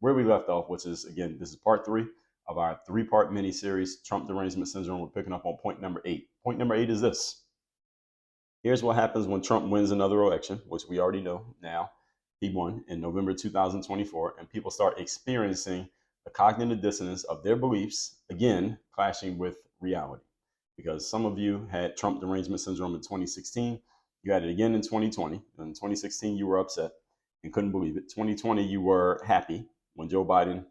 where we left off, which is, again, this is part 3 of our 3-part mini series, Trump Derangement Syndrome. We're picking up on point number 8. Point number 8 is this. Here's what happens when Trump wins another election, which we already know now. He won in November 2024, and people start experiencing the cognitive dissonance of their beliefs, again, clashing with reality. Because some of you had Trump Derangement Syndrome in 2016. You had it again in 2020. In 2016, you were upset and couldn't believe it. 2020, you were happy when Joe Biden,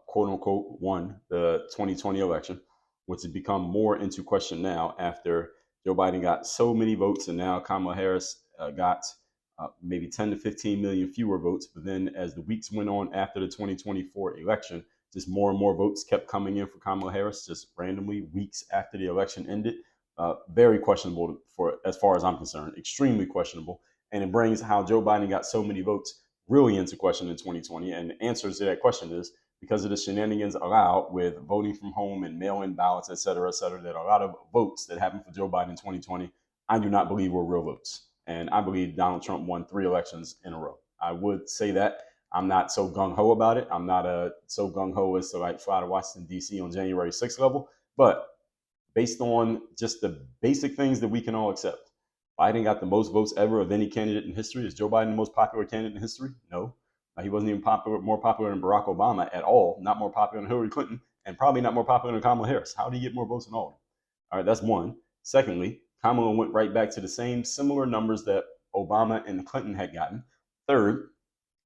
quote unquote, won the 2020 election, which has become more into question now after Joe Biden got so many votes, and now Kamala Harris got maybe 10 to 15 million fewer votes. But then as the weeks went on after the 2024 election, just more and more votes kept coming in for Kamala Harris, just randomly weeks after the election ended. Very questionable for as far as I'm concerned, extremely questionable. And it brings how Joe Biden got so many votes really into question in 2020. And the answer to that question is because of the shenanigans allowed with voting from home and mail-in ballots, et cetera, that a lot of votes that happened for Joe Biden in 2020, I do not believe were real votes. And I believe Donald Trump won 3 elections in a row. I would say that. I'm not so gung-ho about it. I'm not so gung-ho as to like fly to Washington, D.C. on January 6th level. But based on just the basic things that we can all accept, Biden got the most votes ever of any candidate in history. Is Joe Biden the most popular candidate in history? No. He wasn't even more popular than Barack Obama at all, not more popular than Hillary Clinton, and probably not more popular than Kamala Harris. How did he get more votes than all of them? All right, that's one. Secondly, Kamala went right back to the same similar numbers that Obama and Clinton had gotten. Third,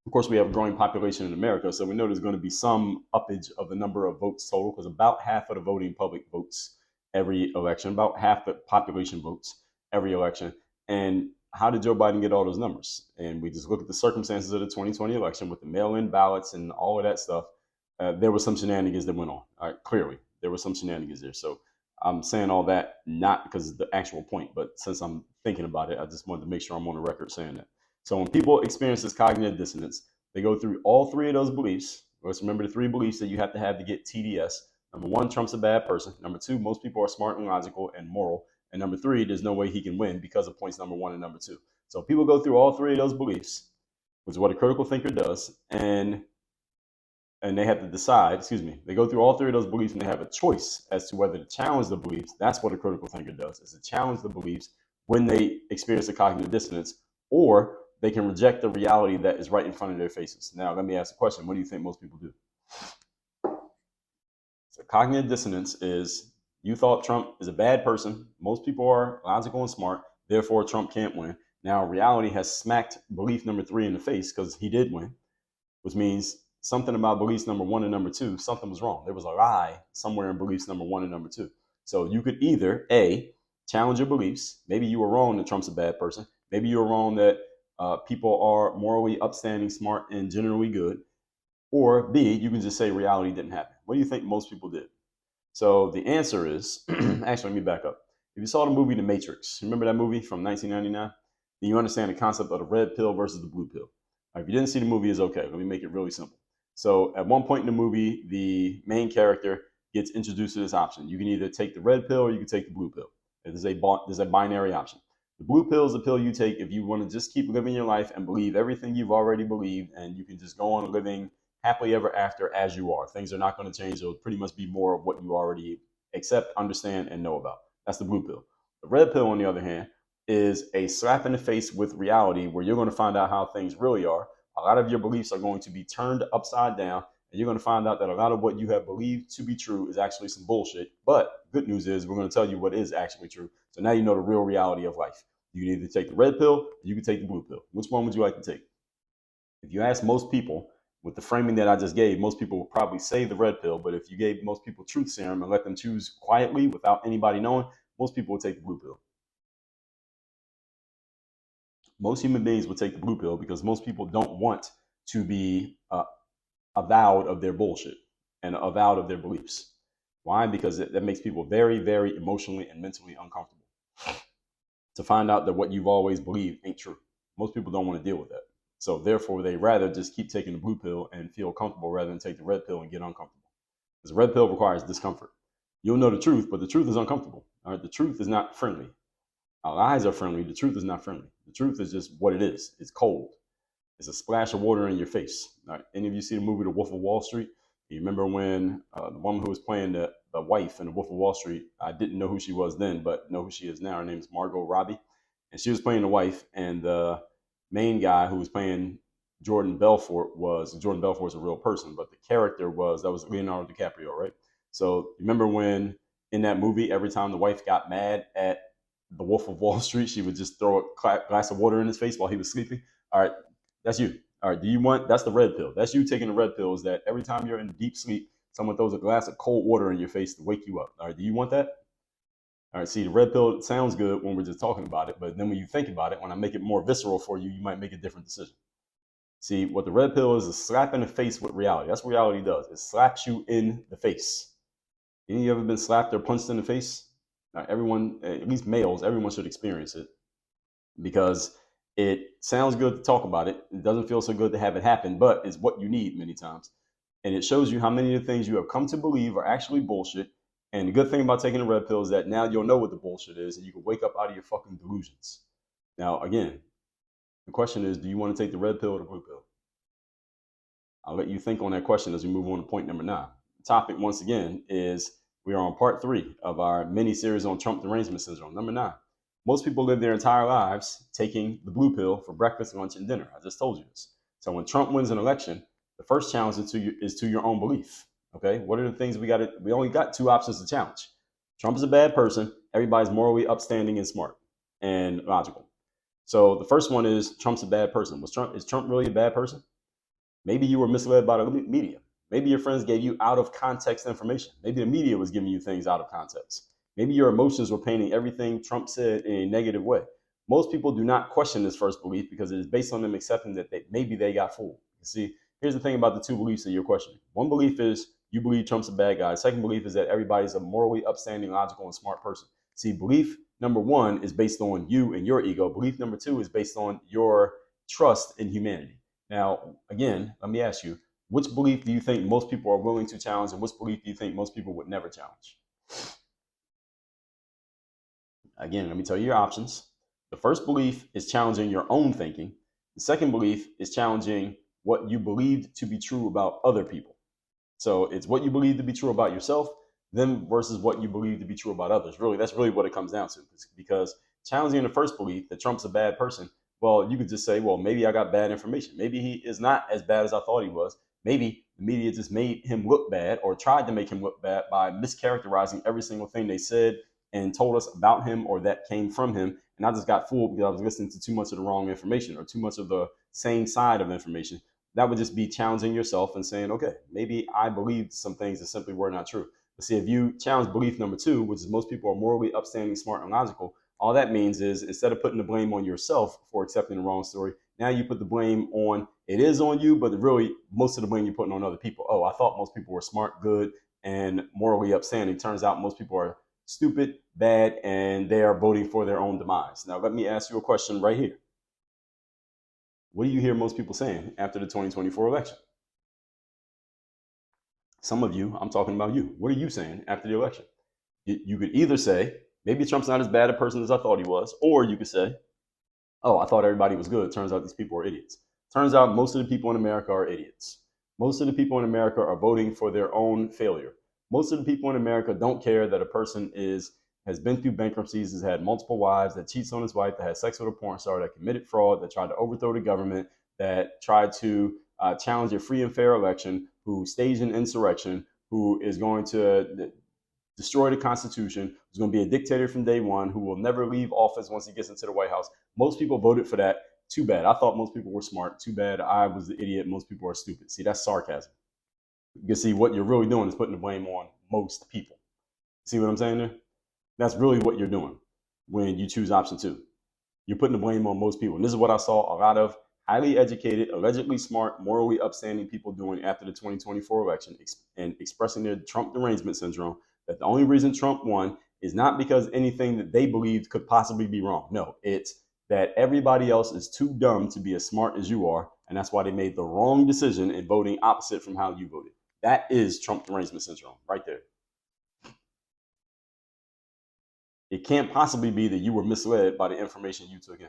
of course, we have a growing population in America, so we know there's going to be some uppage of the number of votes total, because about half of the voting public votes every election, about half the population votes every election. And how did Joe Biden get all those numbers? And we just look at the circumstances of the 2020 election with the mail-in ballots and all of that stuff. There was some shenanigans that went on. All right, clearly, there was some shenanigans there. So I'm saying all that not because of the actual point, but since I'm thinking about it, I just wanted to make sure I'm on the record saying that. So when people experience this cognitive dissonance, they go through all 3 of those beliefs. Let's remember the 3 beliefs that you have to get TDS. Number 1, Trump's a bad person. Number 2, most people are smart and logical and moral. And number 3, there's no way he can win because of points number 1 and number 2. So people go through all 3 of those beliefs, which is what a critical thinker does, and they have to decide, they go through all 3 of those beliefs and they have a choice as to whether to challenge the beliefs. That's what a critical thinker does, is to challenge the beliefs when they experience a cognitive dissonance, or they can reject the reality that is right in front of their faces. Now, let me ask a question. What do you think most people do? So cognitive dissonance is you thought Trump is a bad person. Most people are logical and smart. Therefore, Trump can't win. Now, reality has smacked belief number 3 in the face because he did win, which means something about beliefs number 1 and number 2, something was wrong. There was a lie somewhere in beliefs number 1 and number 2. So you could either, A, challenge your beliefs. Maybe you were wrong that Trump's a bad person. Maybe you were wrong that people are morally upstanding, smart, and generally good. Or B, you can just say reality didn't happen. What do you think most people did? So the answer is, actually, let me back up. If you saw the movie The Matrix, remember that movie from 1999? Then you understand the concept of the red pill versus the blue pill. If you didn't see the movie, it's okay. Let me make it really simple. So at one point in the movie, the main character gets introduced to this option. You can either take the red pill or you can take the blue pill. There's a binary option. The blue pill is the pill you take if you want to just keep living your life and believe everything you've already believed, and you can just go on living happily ever after as you are. Things are not going to change. It'll pretty much be more of what you already accept, understand, and know about. That's the blue pill. The red pill, on the other hand, is a slap in the face with reality where you're going to find out how things really are. A lot of your beliefs are going to be turned upside down, and you're going to find out that a lot of what you have believed to be true is actually some bullshit. But good news is we're going to tell you what is actually true. So now you know the real reality of life. You can either take the red pill or you can take the blue pill. Which one would you like to take? If you ask most people, with the framing that I just gave, most people would probably say the red pill. But if you gave most people truth serum and let them choose quietly without anybody knowing, most people would take the blue pill. Most human beings would take the blue pill because most people don't want to be avowed of their bullshit and avowed of their beliefs. Why? Because that makes people very, very emotionally and mentally uncomfortable to find out that what you've always believed ain't true. Most people don't want to deal with that. So therefore, they rather just keep taking the blue pill and feel comfortable rather than take the red pill and get uncomfortable. Because the red pill requires discomfort. You'll know the truth, but the truth is uncomfortable. All right, the truth is not friendly. Our lies are friendly. The truth is not friendly. The truth is just what it is. It's cold. It's a splash of water in your face. All right. Any of you see the movie The Wolf of Wall Street? You remember when the woman who was playing the wife in The Wolf of Wall Street, I didn't know who she was then, but know who she is now. Her name is Margot Robbie. And she was playing the wife, and the main guy who was playing Jordan Belfort was a real person, but the character that was Leonardo DiCaprio, right? So remember when in that movie, every time the wife got mad at the Wolf of Wall Street, she would just throw a glass of water in his face while he was sleeping. All right, that's you. All right, that's the red pill. That's you taking the red pill, is that every time you're in deep sleep, someone throws a glass of cold water in your face to wake you up. All right, do you want that? All right, see, the red pill sounds good when we're just talking about it, but then when you think about it, when I make it more visceral for you, you might make a different decision. See, what the red pill is a slap in the face with reality. That's what reality does. It slaps you in the face. Any of you ever been slapped or punched in the face? Everyone, at least males, everyone should experience it because it sounds good to talk about it. It doesn't feel so good to have it happen, but it's what you need many times. And it shows you how many of the things you have come to believe are actually bullshit. And the good thing about taking the red pill is that now you'll know what the bullshit is and you can wake up out of your fucking delusions. Now, again, the question is, do you want to take the red pill or the blue pill? I'll let you think on that question as we move on to point number 9. The topic, once again, is we are on part 3 of our mini series on Trump derangement syndrome. Number 9. Most people live their entire lives taking the blue pill for breakfast, lunch, and dinner. I just told you this. So when Trump wins an election, the first challenge is to your own belief. Okay, what are the things we only got 2 options to challenge. Trump is a bad person. Everybody's morally upstanding and smart and logical. So the first one is Trump's a bad person. Is Trump really a bad person? Maybe you were misled by the media. Maybe your friends gave you out of context information. Maybe the media was giving you things out of context. Maybe your emotions were painting everything Trump said in a negative way. Most people do not question this first belief because it is based on them accepting that maybe they got fooled. You see, here's the thing about the 2 beliefs that you're questioning. One belief is you believe Trump's a bad guy. The second belief is that everybody's a morally upstanding, logical, and smart person. See, belief number 1 is based on you and your ego. Belief number 2 is based on your trust in humanity. Now, again, let me ask you, which belief do you think most people are willing to challenge, and which belief do you think most people would never challenge? Again, let me tell you your options. The first belief is challenging your own thinking. The second belief is challenging what you believed to be true about other people. So it's what you believe to be true about yourself, then versus what you believe to be true about others. Really, that's really what it comes down to. Because challenging the first belief that Trump's a bad person, well, you could just say, well, maybe I got bad information. Maybe he is not as bad as I thought he was. Maybe the media just made him look bad or tried to make him look bad by mischaracterizing every single thing they said and told us about him or that came from him. And I just got fooled because I was listening to too much of the wrong information or too much of the same side of information. That would just be challenging yourself and saying, okay, maybe I believed some things that simply were not true. But see, if you challenge belief number 2, which is most people are morally upstanding, smart, and logical, all that means is instead of putting the blame on yourself for accepting the wrong story, now you put the blame it is on you, but really most of the blame you're putting on other people. Oh, I thought most people were smart, good, and morally upstanding. Turns out most people are stupid, bad, and they are voting for their own demise. Now, let me ask you a question right here. What do you hear most people saying after the 2024 election? Some of you, I'm talking about you. What are you saying after the election? You could either say, maybe Trump's not as bad a person as I thought he was, or you could say, oh, I thought everybody was good. Turns out these people are idiots. Turns out most of the people in America are idiots. Most of the people in America are voting for their own failure. Most of the people in America don't care that a person has been through bankruptcies, has had multiple wives, that cheats on his wife, that had sex with a porn star, that committed fraud, that tried to overthrow the government, that tried to challenge a free and fair election, who staged an insurrection, who is going to destroy the Constitution, who's going to be a dictator from day one, who will never leave office once he gets into the White House. Most people voted for that. Too bad. I thought most people were smart. Too bad I was the idiot. Most people are stupid. See, that's sarcasm. You can see what you're really doing is putting the blame on most people. See what I'm saying there? That's really what you're doing when you choose option 2. You're putting the blame on most people. And this is what I saw a lot of highly educated, allegedly smart, morally upstanding people doing after the 2024 election and expressing their Trump derangement syndrome, that the only reason Trump won is not because anything that they believed could possibly be wrong. No, it's that everybody else is too dumb to be as smart as you are, and that's why they made the wrong decision in voting opposite from how you voted. That is Trump derangement syndrome right there. It can't possibly be that you were misled by the information you took in.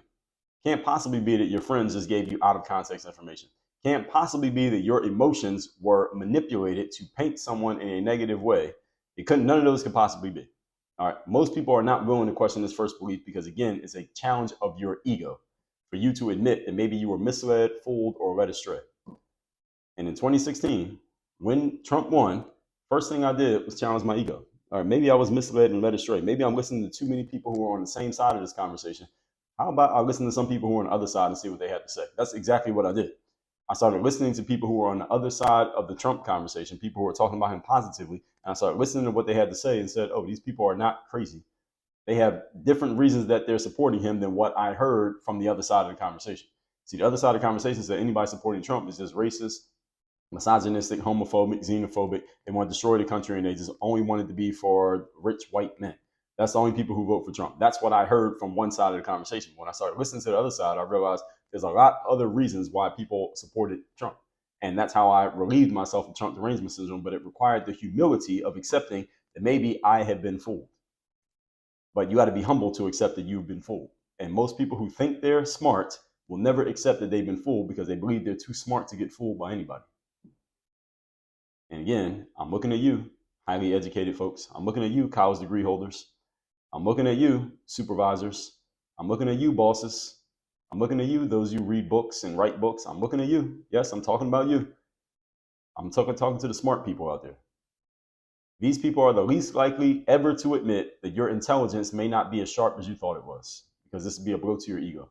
Can't possibly be that your friends just gave you out of context information. Can't possibly be that your emotions were manipulated to paint someone in a negative way. None of those could possibly be. All right. Most people are not willing to question this first belief because, again, it's a challenge of your ego for you to admit that maybe you were misled, fooled, or led astray. And in 2016, when Trump won, first thing I did was challenge my ego. All right, maybe I was misled and led astray. Maybe I'm listening to too many people who are on the same side of this conversation. How about I listen to some people who are on the other side and see what they had to say? That's exactly what I did. I started listening to people who were on the other side of the Trump conversation, people who were talking about him positively, and I started listening to what they had to say and said, oh, these people are not crazy. They have different reasons that they're supporting him than what I heard from the other side of the conversation. See, the other side of the conversation is that anybody supporting Trump is just racist, misogynistic, homophobic, xenophobic. They want to destroy the country and they just only want it to be for rich white men. That's the only people who vote for Trump. That's what I heard from one side of the conversation. When I started listening to the other side, I realized there's a lot of other reasons why people supported Trump. And that's how I relieved myself of Trump derangement syndrome. But it required the humility of accepting that maybe I had been fooled. But you got to be humble to accept that you've been fooled. And most people who think they're smart will never accept that they've been fooled because they believe they're too smart to get fooled by anybody. And again, I'm looking at you, highly educated folks. I'm looking at you, college degree holders. I'm looking at you, supervisors. I'm looking at you, bosses. I'm looking at you, those who read books and write books. I'm looking at you. Yes, I'm talking about you. I'm talking to the smart people out there. These people are the least likely ever to admit that your intelligence may not be as sharp as you thought it was, because this would be a blow to your ego.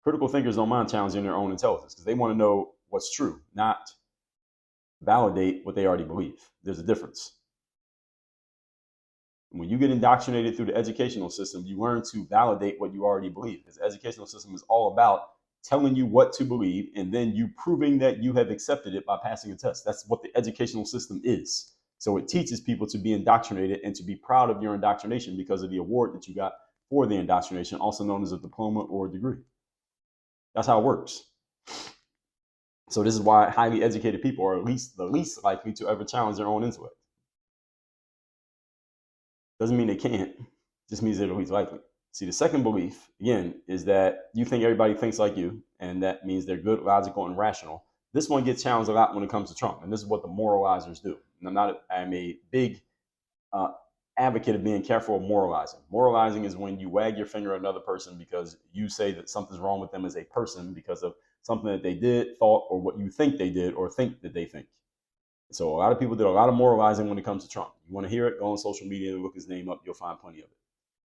Critical thinkers don't mind challenging their own intelligence because they want to know what's true, not validate what they already believe. There's a difference. When you get indoctrinated through the educational system, you learn to validate what you already believe. Because the educational system is all about telling you what to believe and then you proving that you have accepted it by passing a test. That's what the educational system is. So it teaches people to be indoctrinated and to be proud of your indoctrination because of the award that you got for the indoctrination, also known as a diploma or a degree. That's how it works. So this is why highly educated people are the least likely to ever challenge their own intellect. Doesn't mean they can't, just means they're the least likely. See, the second belief, again, is that you think everybody thinks like you, and that means they're good, logical, and rational. This one gets challenged a lot when it comes to Trump, and this is what the moralizers do. And I'm a big advocate of being careful of moralizing. Moralizing is when you wag your finger at another person because you say that something's wrong with them as a person because of something that they did, thought, or what you think they did, or think that they think. So a lot of people did a lot of moralizing when it comes to Trump. You want to hear it? Go on social media and look his name up. You'll find plenty of it.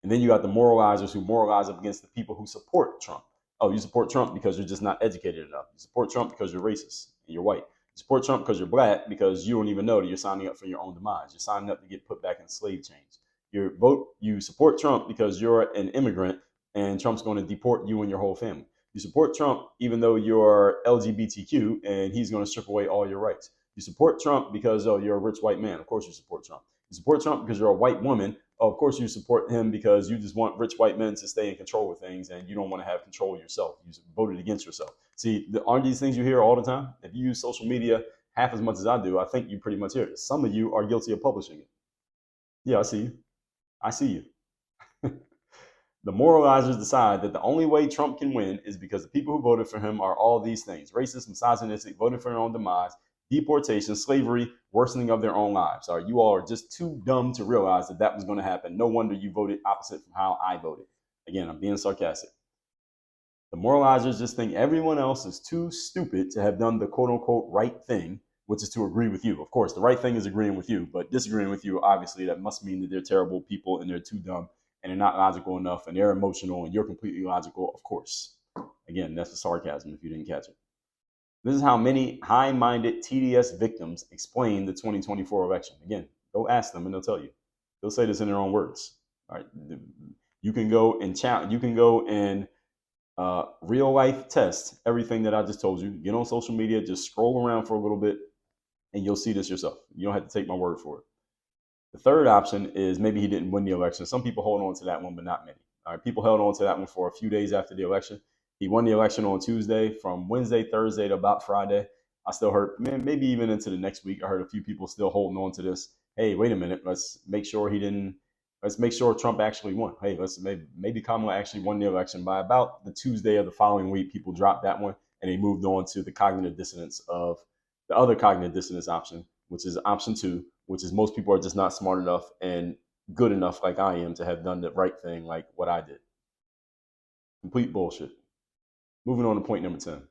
And then you got the moralizers who moralize up against the people who support Trump. Oh, you support Trump because you're just not educated enough. You support Trump because you're racist and you're white. You support Trump because you're black because you don't even know that you're signing up for your own demise. You're signing up to get put back in slave chains. You support Trump because you're an immigrant and Trump's going to deport you and your whole family. You support Trump even though you're LGBTQ and he's going to strip away all your rights. You support Trump because, oh, you're a rich white man. Of course you support Trump. You support Trump because you're a white woman. Oh, of course you support him because you just want rich white men to stay in control of things and you don't want to have control of yourself. You voted against yourself. See, aren't these things you hear all the time? If you use social media half as much as I do, I think you pretty much hear it. Some of you are guilty of publishing it. Yeah, I see you. I see you. The moralizers decide that the only way Trump can win is because the people who voted for him are all these things: racist, misogynistic, voted for their own demise, deportation, slavery, worsening of their own lives. All right, you all are just too dumb to realize that that was going to happen. No wonder you voted opposite from how I voted. Again, I'm being sarcastic. The moralizers just think everyone else is too stupid to have done the quote unquote right thing, which is to agree with you. Of course, the right thing is agreeing with you, but disagreeing with you, obviously, that must mean that they're terrible people and they're too dumb and they're not logical enough and they're emotional and you're completely logical. Of course. Again, that's a sarcasm if you didn't catch it. This is how many high-minded TDS victims explain the 2024 election. Again, go ask them and they'll tell you. They'll say this in their own words. All right, you can go and real life test everything that I just told you. Get on social media, just scroll around for a little bit, and you'll see this yourself. You don't have to take my word for it. The third option is maybe he didn't win the election. Some people hold on to that one, but not many. All right, people held on to that one for a few days after the election. He won the election on Tuesday. From Wednesday, Thursday to about Friday, I still heard, maybe even into the next week, I heard a few people still holding on to this. Hey, wait a minute. Let's make sure he didn't Let's make sure Trump actually won. Hey, let's maybe Kamala actually won the election. By about the Tuesday of the following week, people dropped that one and they moved on to the cognitive dissonance of the other cognitive dissonance option, which is option 2, which is most people are just not smart enough and good enough like I am to have done the right thing like what I did. Complete bullshit. Moving on to point number 10.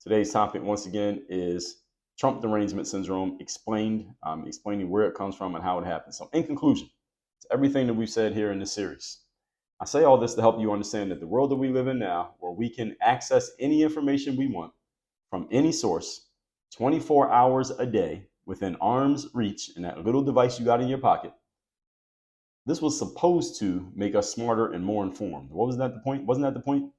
Today's topic, once again, is Trump derangement syndrome explained, explaining where it comes from and how it happens. So in conclusion, to everything that we've said here in this series, I say all this to help you understand that the world that we live in now, where we can access any information we want from any source 24 hours a day within arm's reach in that little device you got in your pocket, this was supposed to make us smarter and more informed. Wasn't that the point?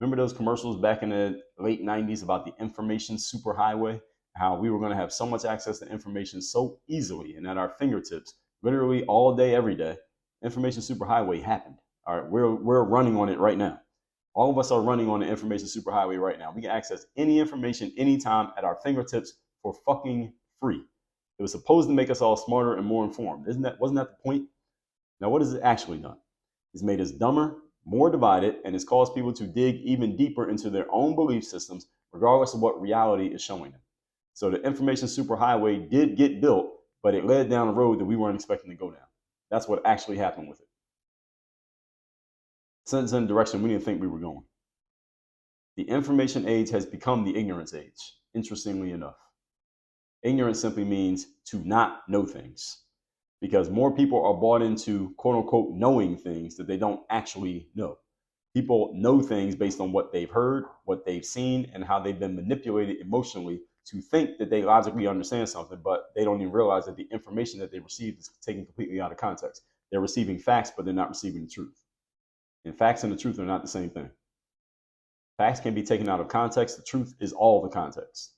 Remember those commercials back in the late 90s about the information superhighway? How we were going to have so much access to information so easily and at our fingertips, literally all day, every day. Information superhighway happened. All right, we're running on it right now. All of us are running on the information superhighway right now. We can access any information anytime at our fingertips for fucking free. It was supposed to make us all smarter and more informed. Wasn't that the point? Now, what has it actually done? It's made us dumber, more divided, and it's caused people to dig even deeper into their own belief systems, regardless of what reality is showing them. So the information superhighway did get built, but it led down a road that we weren't expecting to go down. That's what actually happened with it. Sent us in a direction we didn't think we were going. The information age has become the ignorance age, interestingly enough. Ignorance simply means to not know things, because more people are bought into quote unquote knowing things that they don't actually know. People know things based on what they've heard, what they've seen, and how they've been manipulated emotionally to think that they logically understand something, but they don't even realize that the information that they received is taken completely out of context. They're receiving facts, but they're not receiving the truth. And facts and the truth are not the same thing. Facts can be taken out of context. The truth is all the context.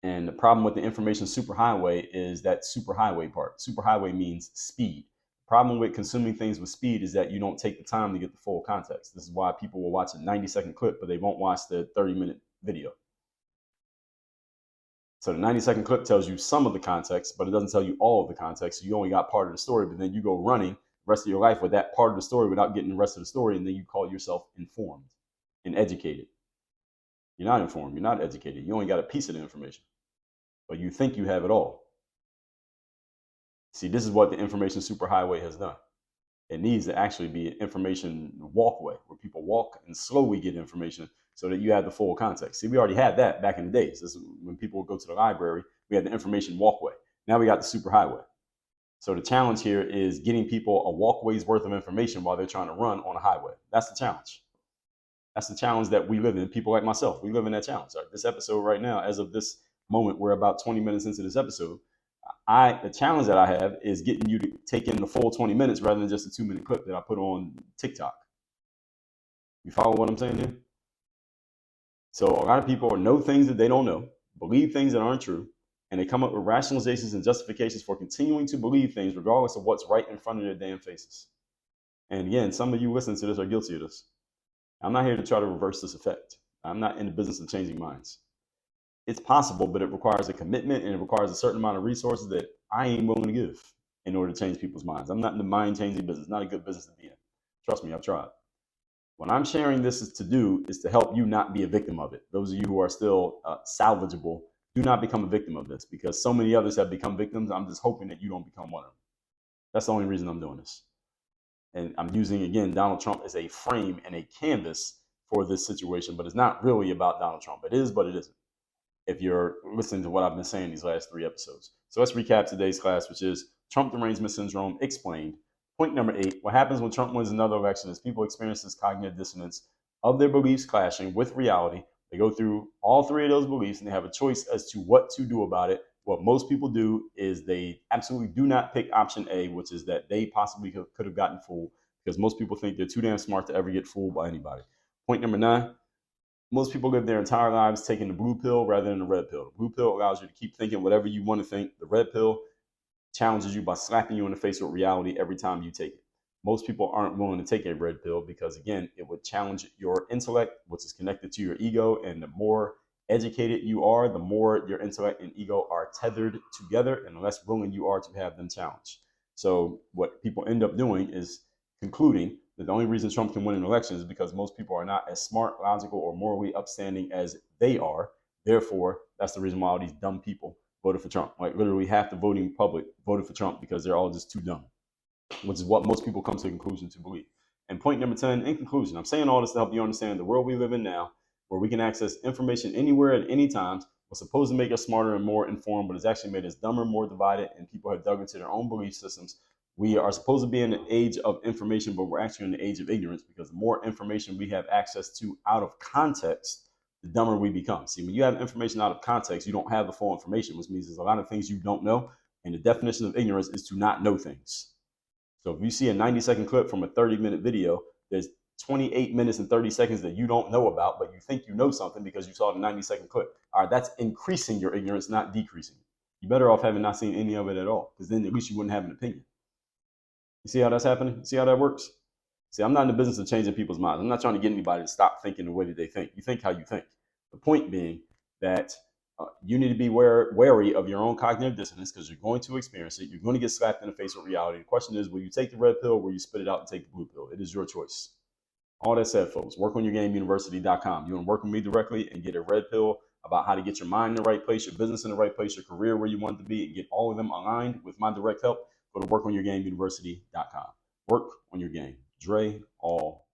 And the problem with the information superhighway is that superhighway part. Superhighway means speed. The problem with consuming things with speed is that you don't take the time to get the full context. This is why people will watch a 90-second clip, but they won't watch the 30-minute video. So the 90-second clip tells you some of the context, but it doesn't tell you all of the context. So you only got part of the story, but then you go running the rest of your life with that part of the story without getting the rest of the story, and then you call yourself informed and educated. You're not informed. You're not educated. You only got a piece of the information, but you think you have it all. See, this is what the information superhighway has done. It needs to actually be an information walkway where people walk and slowly get information so that you have the full context. See, we already had that back in the days. This is when people would go to the library, we had the information walkway. Now we got the superhighway. So the challenge here is getting people a walkway's worth of information while they're trying to run on a highway. That's the challenge. That's the challenge that we live in. People like myself, we live in that challenge. Right? This episode right now, as of this moment, we're about 20 minutes into this episode. The challenge that I have is getting you to take in the full 20 minutes rather than just a 2-minute clip that I put on TikTok. You follow what I'm saying here? So a lot of people know things that they don't know, believe things that aren't true, and they come up with rationalizations and justifications for continuing to believe things regardless of what's right in front of their damn faces. And again, some of you listening to this are guilty of this. I'm not here to try to reverse this effect. I'm not in the business of changing minds. It's possible, but it requires a commitment and it requires a certain amount of resources that I ain't willing to give in order to change people's minds. I'm not in the mind-changing business. It's not a good business to be in. Trust me, I've tried. What I'm sharing this is to help you not be a victim of it. Those of you who are still salvageable, do not become a victim of this, because so many others have become victims. I'm just hoping that you don't become one of them. That's the only reason I'm doing this. And I'm using, again, Donald Trump as a frame and a canvas for this situation, but it's not really about Donald Trump. It is, but it isn't, if you're listening to what I've been saying these last 3 episodes. So let's recap today's class, which is Trump derangement syndrome explained. Point number 8, what happens when Trump wins another election is people experience this cognitive dissonance of their beliefs clashing with reality. They go through all 3 of those beliefs and they have a choice as to what to do about it. What most people do is they absolutely do not pick option A, which is that they possibly could have gotten fooled, because most people think they're too damn smart to ever get fooled by anybody. Point number 9, most people live their entire lives taking the blue pill rather than the red pill. The blue pill allows you to keep thinking whatever you want to think. The red pill challenges you by slapping you in the face with reality every time you take it. Most people aren't willing to take a red pill because, again, it would challenge your intellect, which is connected to your ego. And the more educated you are, the more your intellect and ego are tethered together, and the less willing you are to have them challenged. So what people end up doing is concluding that the only reason Trump can win an election is because most people are not as smart, logical, or morally upstanding as they are. Therefore, that's the reason why all these dumb people voted for Trump. Like literally half the voting public voted for Trump because they're all just too dumb, which is what most people come to the conclusion to believe. And point number 10, in conclusion, I'm saying all this to help you understand the world we live in now, where we can access information anywhere at any time, was supposed to make us smarter and more informed, but it's actually made us dumber, more divided, and people have dug into their own belief systems. We are supposed to be in an age of information, but we're actually in the age of ignorance, because the more information we have access to out of context, the dumber we become. See, when you have information out of context, you don't have the full information, which means there's a lot of things you don't know. And the definition of ignorance is to not know things. So if you see a 90-second clip from a 30-minute video, there's 28 minutes and 30 seconds that you don't know about, but you think you know something because you saw the 90-second clip. All right, that's increasing your ignorance, not decreasing it. You're better off having not seen any of it at all, because then at least you wouldn't have an opinion. You see how that's happening? See how that works? See, I'm not in the business of changing people's minds. I'm not trying to get anybody to stop thinking the way that they think. You think how you think. The point being that you need to be wary of your own cognitive dissonance, because you're going to experience it. You're going to get slapped in the face with reality. The question is, will you take the red pill or will you spit it out and take the blue pill? It is your choice. All that said, folks, workonyourgameuniversity.com. You want to work with me directly and get a red pill about how to get your mind in the right place, your business in the right place, your career where you want it to be, and get all of them aligned with my direct help, go to workonyourgameuniversity.com. Work on your game. Dre all